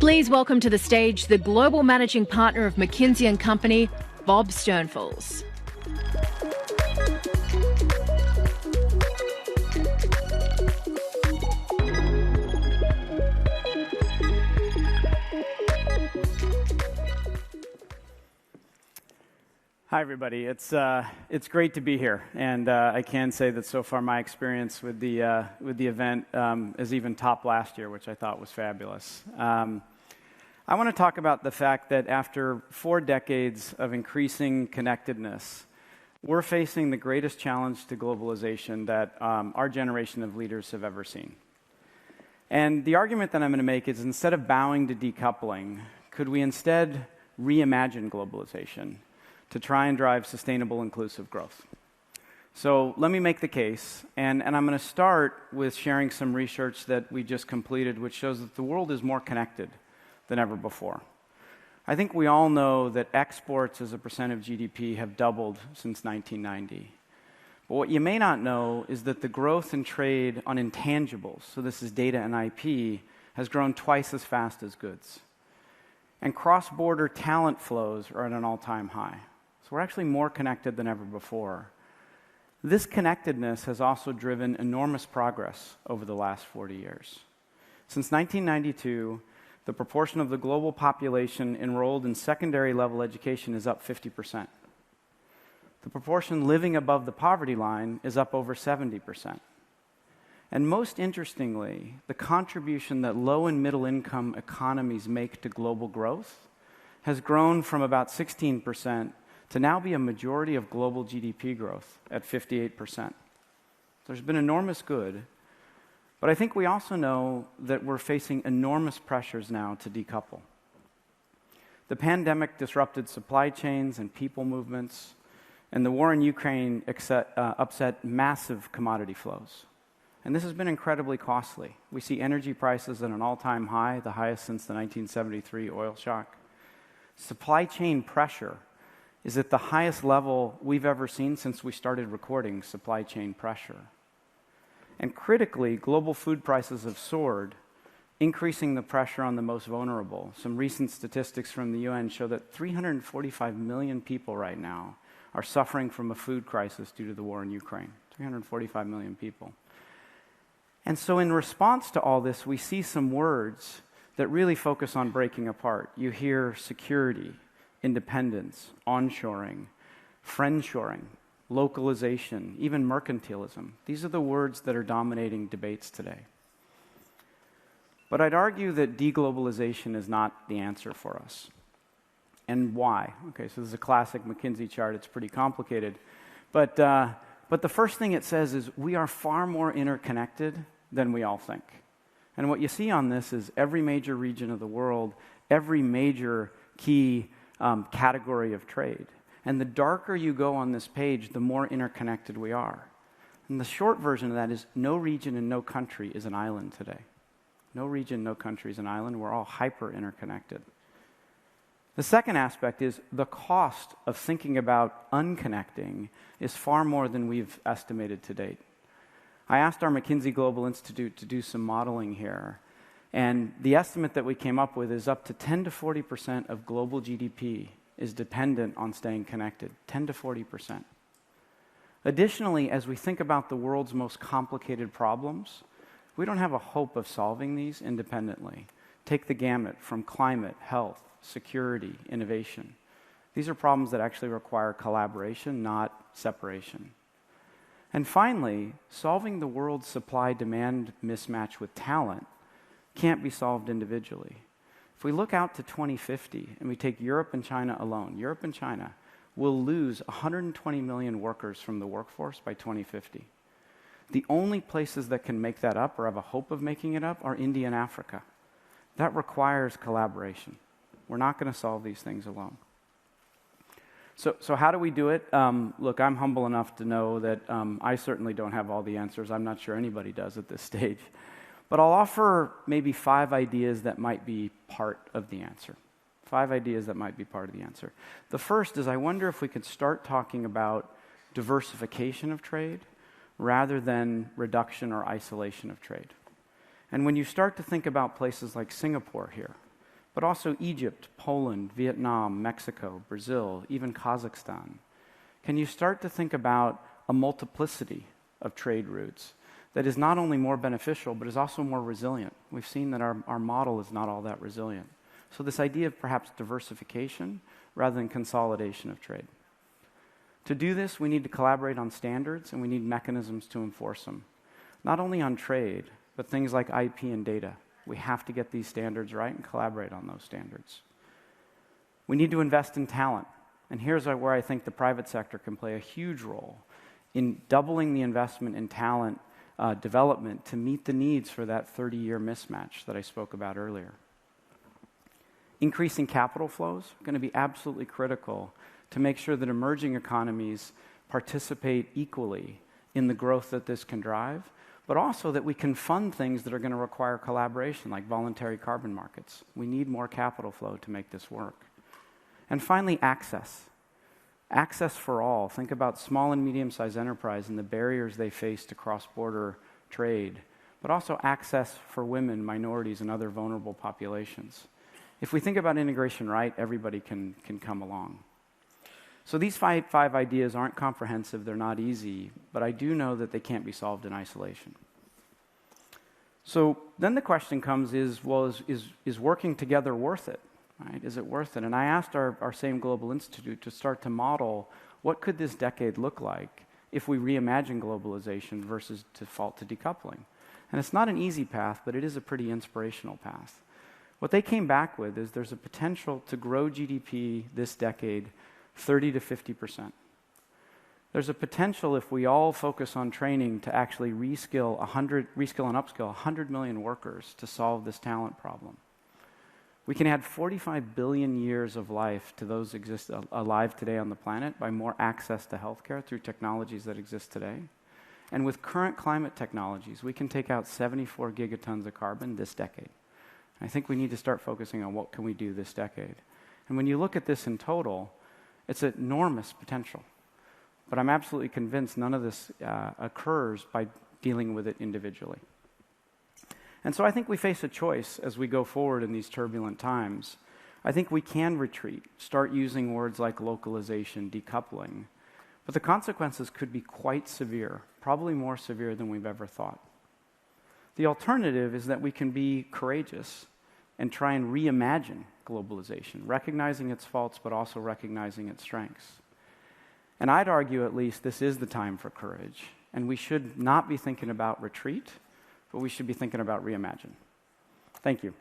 Please welcome to the stage the global managing partner of McKinsey and Company, Bob Sternfels. Hi, everybody. It's great to be here, and I can say that so far my experience with the event is even topped last year, which I thought was fabulous. I want to talk about the fact that after 4 decades of increasing connectedness, we're facing the greatest challenge to globalization that our generation of leaders have ever seen. And the argument that I'm going to make is, instead of bowing to decoupling, could we instead reimagine globalization to try and drive sustainable, inclusive growth? So let me make the case, and I'm going to start with sharing some research that we just completed, which shows that the world is more connected than ever before. I think we all know that exports as a percent of GDP have doubled since 1990. But what you may not know is that the growth in trade on intangibles, so this is data and IP, has grown twice as fast as goods. And cross-border talent flows are at an all-time high. So we're actually more connected than ever before. This connectedness has also driven enormous progress over the last 40 years. Since 1992, the proportion of the global population enrolled in secondary level education is up 50%. The proportion living above the poverty line is up over 70%. And most interestingly, the contribution that low and middle income economies make to global growth has grown from about 16% to now be a majority of global GDP growth at 58%. There's been enormous good, but I think we also know that we're facing enormous pressures now to decouple. The pandemic disrupted supply chains and people movements, and the war in Ukraine upset massive commodity flows. And this has been incredibly costly. We see energy prices at an all-time high, the highest since the 1973 oil shock. Supply chain pressure is at the highest level we've ever seen since we started recording supply chain pressure. And critically, global food prices have soared, increasing the pressure on the most vulnerable. Some recent statistics from the UN show that 345 million people right now are suffering from a food crisis due to the war in Ukraine. 345 million people. And so in response to all this, we see some words that really focus on breaking apart. You hear security, independence, onshoring, friendshoring, localization, even mercantilism. These are the words that are dominating debates today. But I'd argue that deglobalization is not the answer for us. And why? Okay, so this is a classic McKinsey chart. It's pretty complicated. But the first thing it says is we are far more interconnected than we all think. And what you see on this is every major region of the world, every major key category of trade. And the darker you go on this page, the more interconnected we are. And the short version of that is no region and no country is an island today. No region, no country is an island. We're all hyper interconnected. The second aspect is the cost of thinking about unconnecting is far more than we've estimated to date. I asked our McKinsey Global Institute to do some modeling here, and the estimate that we came up with is up to 10 to 40% of global GDP is dependent on staying connected, 10 to 40%. Additionally, as we think about the world's most complicated problems, we don't have a hope of solving these independently. Take the gamut from climate, health, security, innovation. These are problems that actually require collaboration, not separation. And finally, solving the world's supply-demand mismatch with talent can't be solved individually. If we look out to 2050 and we take Europe and China alone, Europe and China will lose 120 million workers from the workforce by 2050. The only places that can make that up or have a hope of making it up are India and Africa. That requires collaboration. We're not going to solve these things alone. So how do we do it? Look, I'm humble enough to know that I certainly don't have all the answers. I'm not sure anybody does at this stage. But I'll offer maybe 5 ideas that might be part of the answer. 5 ideas that might be part of the answer. The first is I wonder if we could start talking about diversification of trade rather than reduction or isolation of trade. And when you start to think about places like Singapore here, but also Egypt, Poland, Vietnam, Mexico, Brazil, even Kazakhstan? Can you start to think about a multiplicity of trade routes that is not only more beneficial, but is also more resilient? We've seen that our model is not all that resilient. So this idea of perhaps diversification rather than consolidation of trade. To do this, we need to collaborate on standards, and we need mechanisms to enforce them. Not only on trade, but things like IP and data. We have to get these standards right and collaborate on those standards. We need to invest in talent. And here's where I think the private sector can play a huge role in doubling the investment in talent development to meet the needs for that 30-year mismatch that I spoke about earlier. Increasing capital flows are going to be absolutely critical to make sure that emerging economies participate equally in the growth that this can drive, but also that we can fund things that are going to require collaboration, like voluntary carbon markets. We need more capital flow to make this work. And finally, access. Access for all. Think about small and medium-sized enterprise and the barriers they face to cross-border trade, but also access for women, minorities, and other vulnerable populations. If we think about integration right, everybody can come along. So these five ideas aren't comprehensive, they're not easy, but I do know that they can't be solved in isolation. So then the question comes is working together worth it? Right? Is it worth it? And I asked our same Global Institute to start to model what could this decade look like if we reimagine globalization versus default to decoupling. And it's not an easy path, but it is a pretty inspirational path. What they came back with is there's a potential to grow GDP this decade 30 to 50%. There's a potential, if we all focus on training, to actually reskill and upskill 100 million workers to solve this talent problem. We can add 45 billion years of life to those alive today on the planet by more access to healthcare through technologies that exist today. And with current climate technologies, we can take out 74 gigatons of carbon this decade. I think we need to start focusing on what can we do this decade. And when you look at this in total, it's enormous potential. But I'm absolutely convinced none of this occurs by dealing with it individually. And so I think we face a choice as we go forward in these turbulent times. I think we can retreat, start using words like localization, decoupling. But the consequences could be quite severe, probably more severe than we've ever thought. The alternative is that we can be courageous and try and reimagine globalization, recognizing its faults, but also recognizing its strengths. And I'd argue at least this is the time for courage, and we should not be thinking about retreat, but we should be thinking about reimagine. Thank you.